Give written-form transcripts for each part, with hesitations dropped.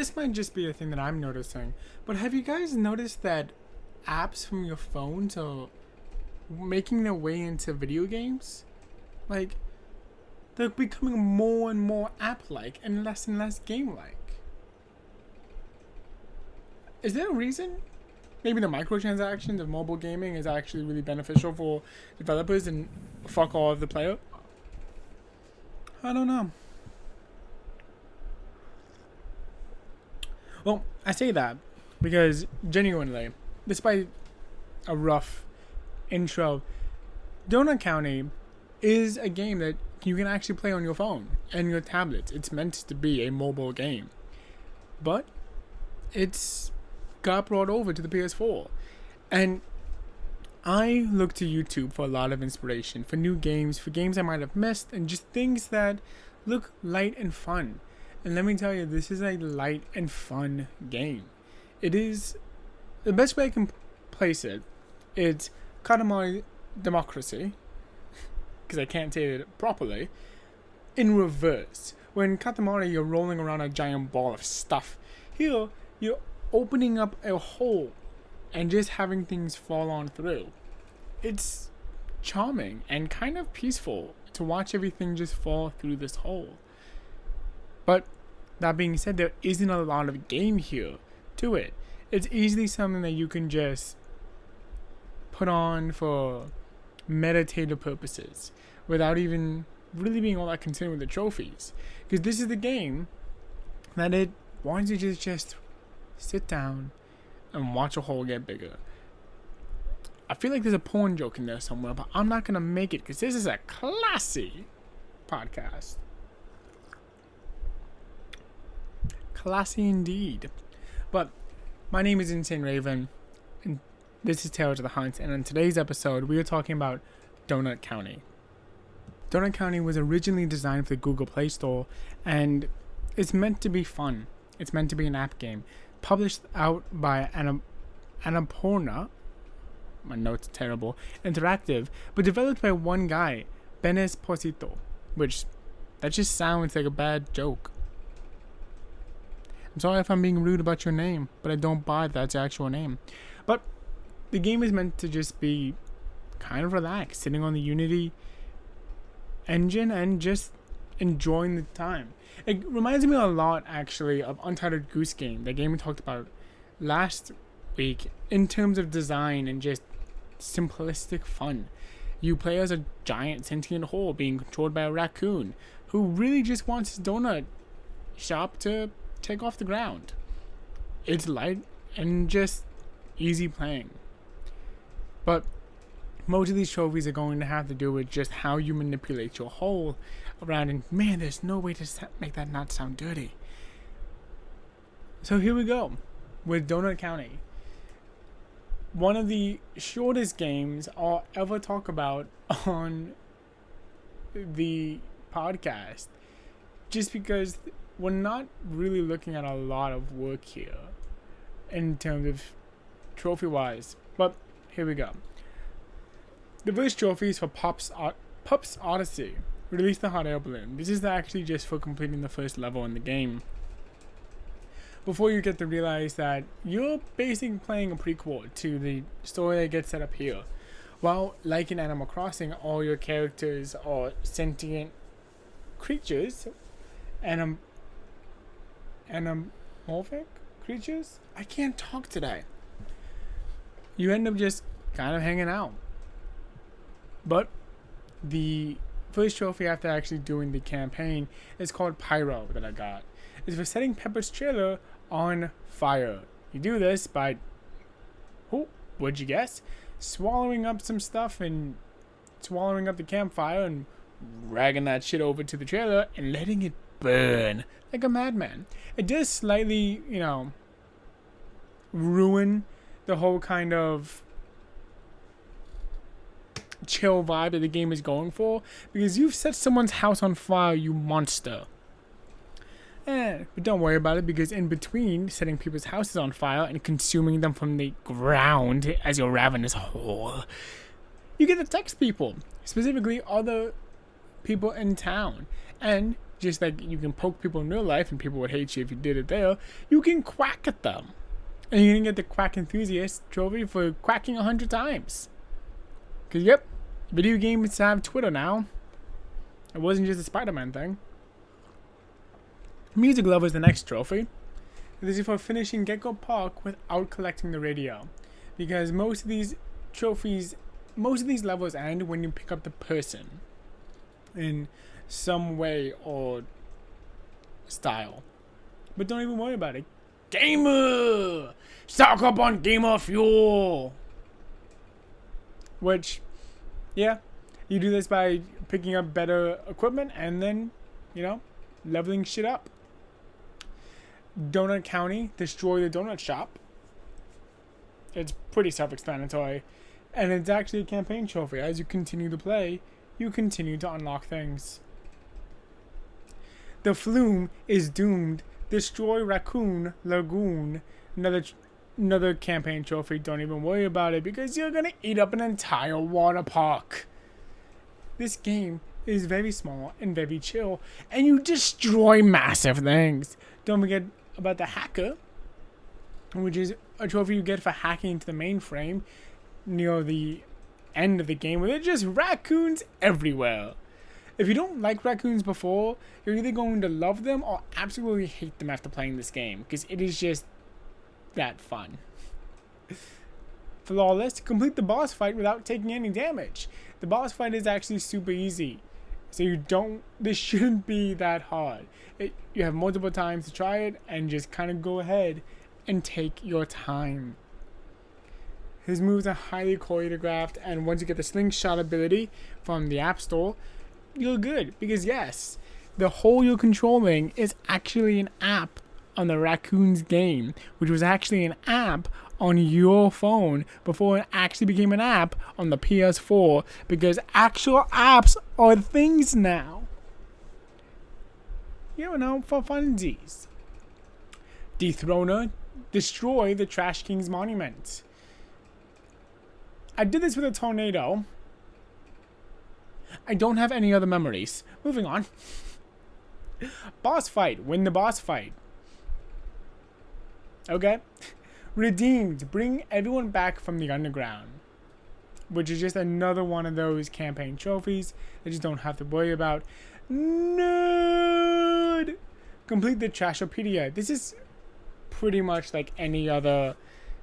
this might just be a thing that I'm noticing, but have you guys noticed that apps from your phones are making their way into video games? Like, they're becoming more and more app-like and less game-like. Is there a reason? Maybe the microtransactions of mobile gaming is actually really beneficial for developers and fuck all of the player? I don't know. Well, I say that because genuinely, despite a rough intro, Donut County is a game that you can actually play on your phone and your tablets. It's meant to be a mobile game. But it's got brought over to the PS4. And I look to YouTube for a lot of inspiration, for new games, for games I might have missed, and just things that look light and fun. And let me tell you, this is a light and fun game. It is, the best way I can place it, it's Katamari Democracy, because I can't say it properly, in reverse. When Katamari, you're rolling around a giant ball of stuff. Here, you're opening up a hole and just having things fall on through. It's charming and kind of peaceful to watch everything just fall through this hole. But that being said, there isn't a lot of game here to it. It's easily something that you can just put on for meditative purposes without even really being all that concerned with the trophies. Because this is the game that it wants you to just sit down and watch a hole get bigger. I feel like there's a porn joke in there somewhere, but I'm not going to make it because this is a classy podcast. Classy indeed. But my name is Insane Raven, and this is Tales of the Hunt, and in today's episode, we are talking about Donut County. Donut County was originally designed for the Google Play Store, and it's meant to be fun. It's meant to be an app game. Published out by Annapurna, my notes are terrible, Interactive, but developed by one guy, Ben Esposito, which, that just sounds like a bad joke. I'm sorry if I'm being rude about your name, but I don't buy that's your actual name. But the game is meant to just be kind of relaxed, sitting on the Unity engine and just enjoying the time. It reminds me a lot, actually, of Untitled Goose Game, the game we talked about last week, in terms of design and just simplistic fun. You play as a giant sentient hole being controlled by a raccoon who really just wants his donut shop to take off the ground. It's light and just easy playing. But most of these trophies are going to have to do with just how you manipulate your hole around, and man, there's no way to make that not sound dirty. So here we go with Donut County. One of the shortest games I'll ever talk about on the podcast, just because we're not really looking at a lot of work here in terms of trophy wise, but here we go. The first trophy is for Pups Odyssey. Release the hot air balloon. This is actually just for completing the first level in the game. Before you get to realize that you're basically playing a prequel to the story that gets set up here. Well, like in Animal Crossing, all your characters are sentient creatures, anamorphic creatures? I can't talk today. You end up just kind of hanging out. But the first trophy after actually doing the campaign is called Pyro that I got. It's for setting Pepper's trailer on fire. You do this by, what'd you guess? Swallowing up some stuff and swallowing up the campfire and dragging that shit over to the trailer and letting it burn like a madman. It does slightly, ruin the whole kind of chill vibe that the game is going for, because you've set someone's house on fire, you monster. But don't worry about it, because in between setting people's houses on fire and consuming them from the ground as your ravenous whore, you get to text people, specifically other people in town, and just like you can poke people in real life and people would hate you if you did it there, you can quack at them. And you can get the Quack Enthusiast trophy for quacking 100 times. Because, yep, video games have Twitter now. It wasn't just a Spider-Man thing. Music Lover is the next trophy. This is for finishing Gecko Park without collecting the radio. Because most of these trophies, most of these levels end when you pick up the person in some way or style. But don't even worry about it. Gamer! Stock up on Gamer Fuel! Which, yeah, you do this by picking up better equipment and then, you know, leveling shit up. Donut County, destroy the donut shop. It's pretty self-explanatory. And it's actually a campaign trophy. As you continue to play, you continue to unlock things. The Flume is doomed. Destroy Raccoon Lagoon. Another campaign trophy. Don't even worry about it because you're going to eat up an entire water park. This game is very small and very chill. And you destroy massive things. Don't forget about the Hacker, which is a trophy you get for hacking into the mainframe near the end of the game where there's just raccoons everywhere. If you don't like raccoons before, you're either going to love them or absolutely hate them after playing this game because it is just that fun. Flawless, complete the boss fight without taking any damage. The boss fight is actually super easy. So this shouldn't be that hard. You have multiple times to try it and just kind of go ahead and take your time. His moves are highly choreographed, and once you get the slingshot ability from the App Store, you're good. Because yes, the hole you're controlling is actually an app on the Raccoons game, which was actually an app on your phone before it actually became an app on the PS4, because actual apps are things now. You know, for funsies. Dethroner, destroy the Trash King's monument. I did this with a tornado. I don't have any other memories. Moving on. Boss fight, win the boss fight. Okay. Redeemed, bring everyone back from the underground, which is just another one of those campaign trophies that you don't have to worry about. Nerd! Complete the Trashopedia. This is pretty much like any other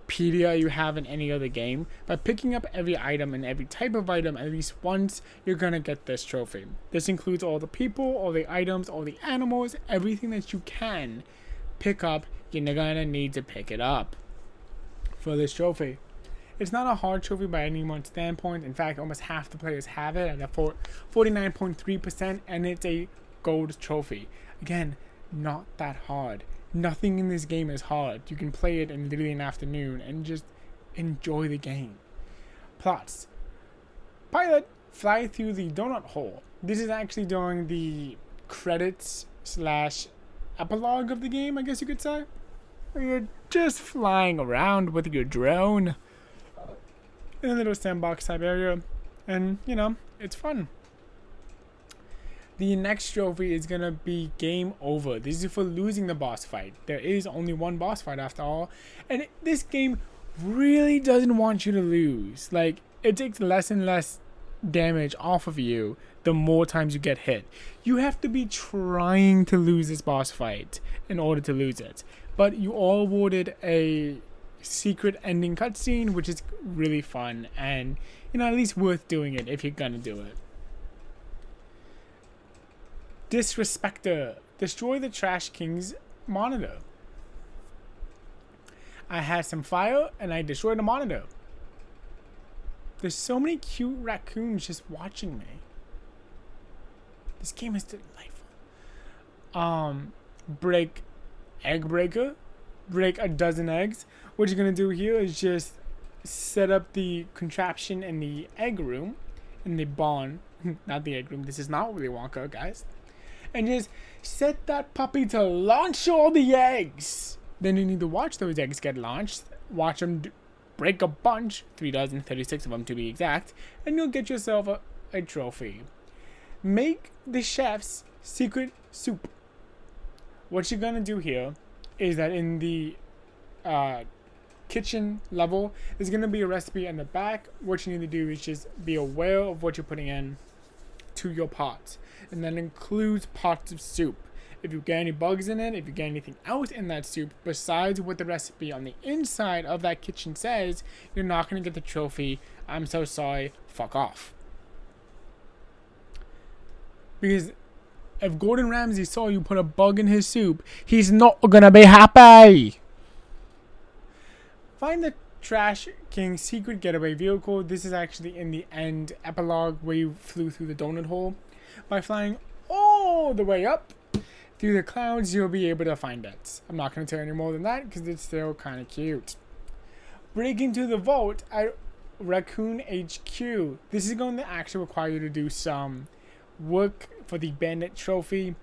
pedia you have in any other game. By picking up every item and every type of item at least once, you're gonna get this trophy. This includes all the people, all the items, all the animals, everything that you can pick up. You're gonna need to pick it up for this trophy. It's not a hard trophy by anyone's standpoint. In fact, almost half the players have it at a 49.3%, and it's a gold trophy. Again, not that hard. Nothing in this game is hard. You can play it in literally an afternoon and just enjoy the game. Plots. Pilot, fly through the donut hole. This is actually during the credits / epilogue of the game, I guess you could say. You're just flying around with your drone in a little sandbox type area, and you know, it's fun. The next trophy is gonna be Game Over. This is for losing the boss fight. There is only one boss fight after all, and this game really doesn't want you to lose. Like, it takes less and less damage off of you the more times you get hit. You have to be trying to lose this boss fight in order to lose it. But you all awarded a secret ending cutscene, which is really fun and, you know, at least worth doing it if you're gonna do it. Disrespecter, destroy the Trash King's monitor. I had some fire and I destroyed the monitor. There's so many cute raccoons just watching me. This game is delightful. Break egg breaker. Break a dozen eggs. What you're gonna do here is just set up the contraption in the egg room, in the barn, not the egg room. This is not Willy Wonka, guys. And just set that puppy to launch all the eggs. Then you need to watch those eggs get launched. Watch them break a bunch, 3,036 of them to be exact, and you'll get yourself a trophy. Make the chef's secret soup. What you're gonna do here is that in the kitchen level, there's gonna be a recipe in the back. What you need to do is just be aware of what you're putting in to your pots, and that includes pots of soup. If you get any bugs in it, if you get anything else in that soup besides what the recipe on the inside of that kitchen says, you're not going to get the trophy. I'm so sorry, fuck off. Because if Gordon Ramsay saw you put a bug in his soup, he's not going to be happy. Find the Trash King's secret getaway vehicle. This is actually in the end epilogue where you flew through the donut hole. By flying all the way up through the clouds, you'll be able to find it. I'm not going to tell you any more than that because it's still kind of cute. Break into the vault at Raccoon HQ. This is going to actually require you to do some work for the bandit trophy.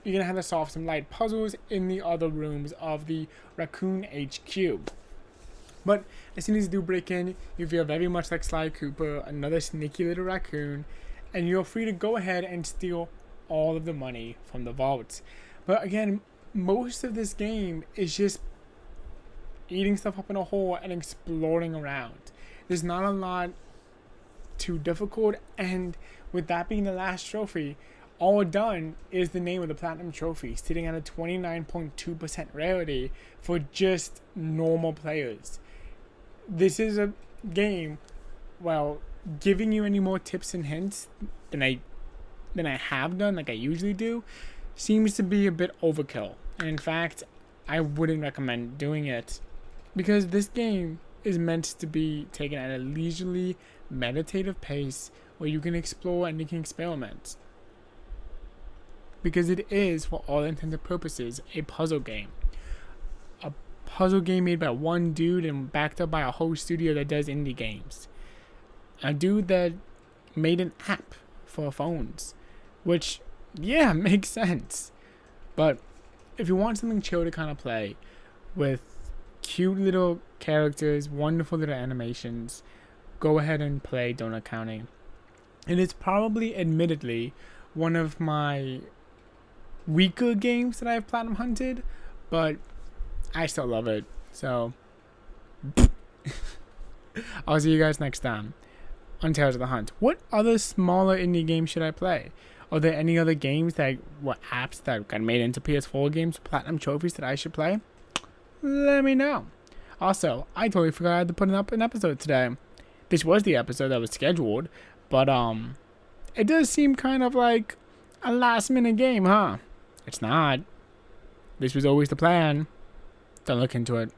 You're going to have to solve some light puzzles in the other rooms of the Raccoon HQ. But as soon as you do break in, you feel very much like Sly Cooper, another sneaky little raccoon, and you're free to go ahead and steal all of the money from the vault. But again, most of this game is just eating stuff up in a hole and exploring around. There's not a lot too difficult, and with that being the last trophy, all done is the name of the platinum trophy, sitting at a 29.2% rarity for just normal players. This is a game, well, giving you any more tips and hints than I have done, like I usually do, seems to be a bit overkill. And in fact, I wouldn't recommend doing it because this game is meant to be taken at a leisurely, meditative pace where you can explore and you can experiment. Because it is, for all intents and purposes, a puzzle game. A puzzle game made by one dude and backed up by a whole studio that does indie games. A dude that made an app for phones, which, yeah, makes sense. But if you want something chill to kind of play with cute little characters, wonderful little animations, go ahead and play Donut County. And it's probably, admittedly, one of my weaker games that I've platinum hunted, but I still love it. So I'll see you guys next time on Tales of the Hunt. What other smaller indie games should I play? Are there any other games that apps that got made into PS4 games with platinum trophies that I should play? Let me know. Also, I totally forgot I had to put up an episode today. This was the episode that was scheduled, but it does seem kind of like a last minute game, huh? It's not. This was always the plan. Don't look into it.